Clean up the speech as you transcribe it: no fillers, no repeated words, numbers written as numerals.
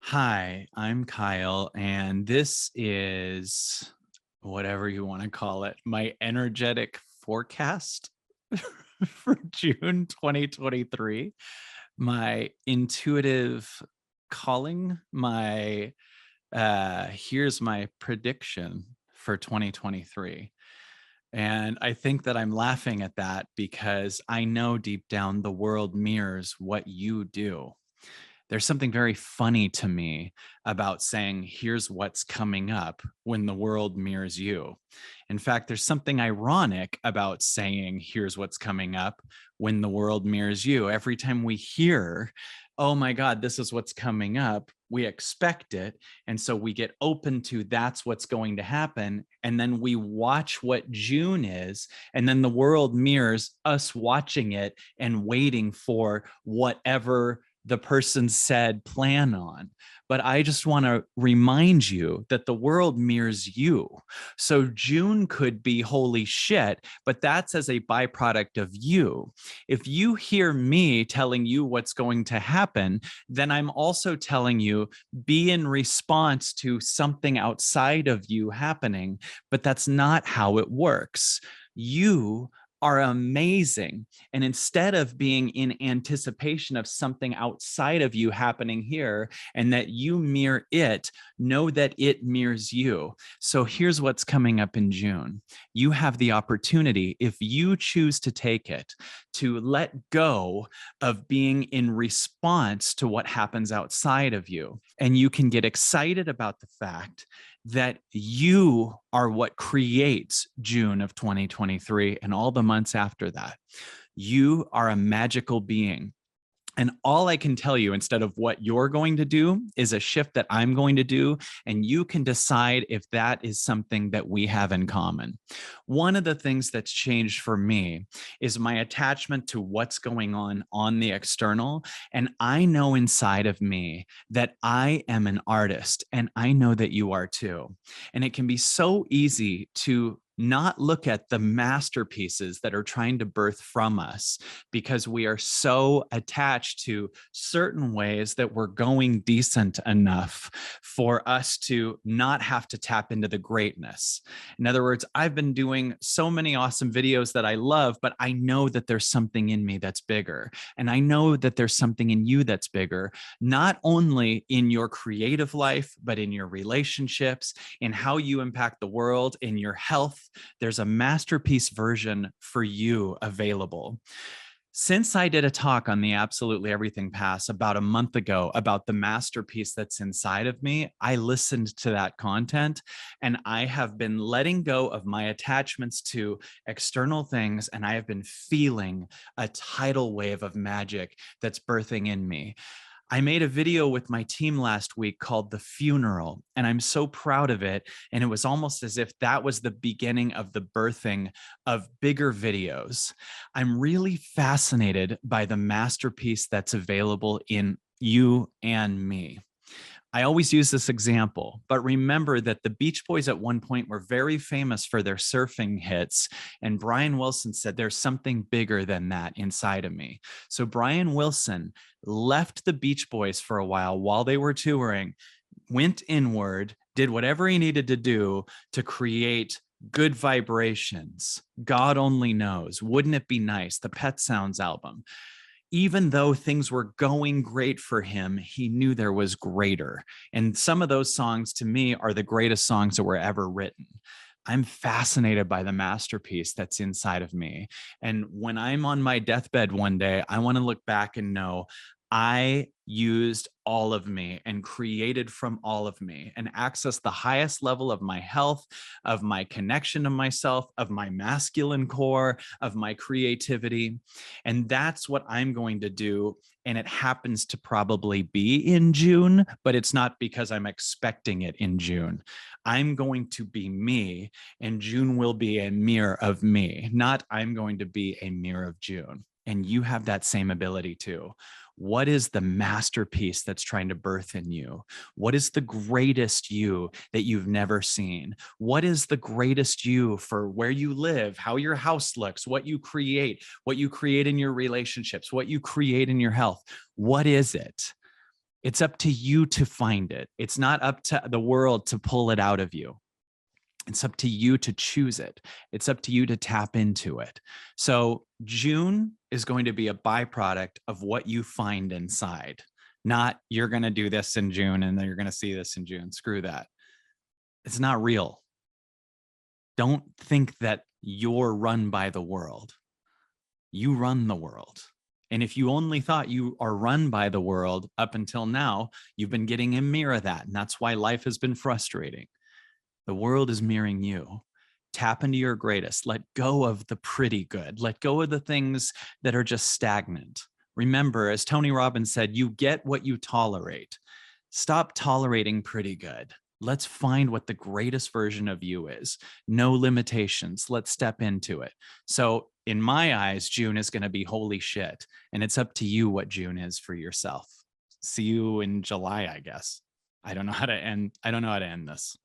Hi, I'm Kyle, and this is whatever you want to call it, my energetic forecast for June 2023, my intuitive calling, my here's my prediction for 2023. And I think that I'm laughing at that because I know deep down the world mirrors what you do. There's something very funny to me about saying, here's what's coming up when the world mirrors you. In fact, there's something ironic about saying, here's what's coming up when the world mirrors you. Every time we hear, oh my God, this is what's coming up, we expect it. And so we get open to that's what's going to happen. And then we watch what June is. And then the world mirrors us watching it and waiting for whatever the person said plan on. But I just want to remind you that the world mirrors you. So June could be holy shit, but that's as a byproduct of you. If you hear me telling you what's going to happen, then I'm also telling you be in response to something outside of you happening, but that's not how it works. You are amazing. And instead of being in anticipation of something outside of you happening here and that you mirror it, know that it mirrors you. So here's what's coming up in June. You have the opportunity, if you choose to take it, to let go of being in response to what happens outside of you. And you can get excited about the fact that you are what creates June of 2023 and all the months after that. You are a magical being. And all I can tell you instead of what you're going to do is a shift that I'm going to do. And you can decide if that is something that we have in common. One of the things that's changed for me is my attachment to what's going on the external. And I know inside of me that I am an artist, and I know that you are too. And it can be so easy to not look at the masterpieces that are trying to birth from us because we are so attached to certain ways that we're going decent enough for us to not have to tap into the greatness. In other words, I've been doing so many awesome videos that I love, but I know that there's something in me that's bigger. And I know that there's something in you that's bigger, not only in your creative life, but in your relationships, in how you impact the world, in your health. There's a masterpiece version for you available. Since I did a talk on the Absolutely Everything Pass about a month ago about the masterpiece that's inside of me, I listened to that content and I have been letting go of my attachments to external things, and I have been feeling a tidal wave of magic that's birthing in me. I made a video with my team last week called The Funeral, and I'm so proud of it. And it was almost as if that was the beginning of the birthing of bigger videos. I'm really fascinated by the masterpiece that's available in you and me. I always use this example, but remember that the Beach Boys at one point were very famous for their surfing hits. And Brian Wilson said, there's something bigger than that inside of me. So Brian Wilson left the Beach Boys for a while they were touring, went inward, did whatever he needed to do to create Good Vibrations. God Only Knows. Wouldn't It Be Nice? The Pet Sounds album. Even though things were going great for him, he knew there was greater. And some of those songs to me are the greatest songs that were ever written. I'm fascinated by the masterpiece that's inside of me. And when I'm on my deathbed one day, I want to look back and know I used all of me and created from all of me and access the highest level of my health, of my connection to myself, of my masculine core, of my creativity. And that's what I'm going to do. And it happens to probably be in June, but it's not because I'm expecting it in June. I'm going to be me, and June will be a mirror of me, not I'm going to be a mirror of June. And you have that same ability too. What is the masterpiece that's trying to birth in you? What is the greatest you that you've never seen? What is the greatest you for where you live, how your house looks, what you create in your relationships, what you create in your health? What is it? It's up to you to find it. It's not up to the world to pull it out of you. It's up to you to choose it. It's up to you to tap into it. So June is going to be a byproduct of what you find inside, not you're going to do this in June and then you're going to see this in June. Screw that. It's not real. Don't think that you're run by the world. You run the world. And if you only thought you are run by the world up until now, you've been getting a mirror of that. And that's why life has been frustrating. The world is mirroring you. Tap into your greatest. Let go of the pretty good. Let go of the things that are just stagnant. Remember, as Tony Robbins said, you get what you tolerate. Stop tolerating pretty good. Let's find what the greatest version of you is. No limitations. Let's step into it. So in my eyes, June is going to be holy shit. And it's up to you what June is for yourself. See you in July, I guess. I don't know how to end this.